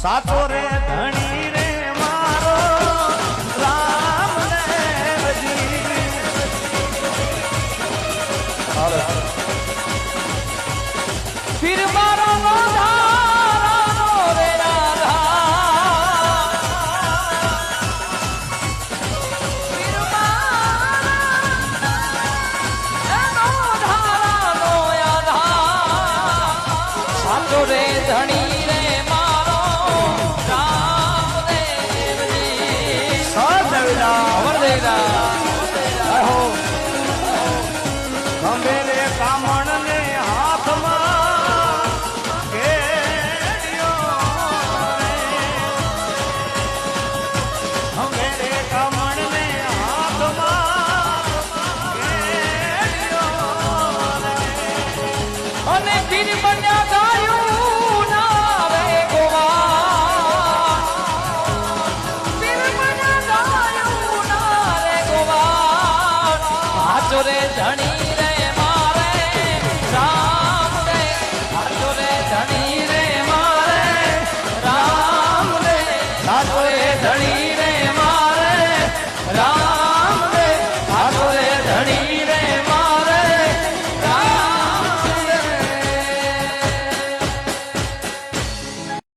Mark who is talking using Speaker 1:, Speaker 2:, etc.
Speaker 1: સાચો રે ધણી રે મારો રામદેવજી.
Speaker 2: પીર મારો ધારાનો રે રાધા. પીર મારો ધારાનો આધાર. સાચો રે ધણી રે મારો રામદેવજી. અમરદેવડા
Speaker 1: ખંભે રે કામણ ને હાથમાં કેડિયો રે. ખંભે રે કામણ ને હાથમાં કેડિયો રે.
Speaker 2: અને પીર બન્યા ગાયું ના રે ગોવા. પીર બન્યા ગાયું ના રે ગોવા. સાચો રે ધણી રે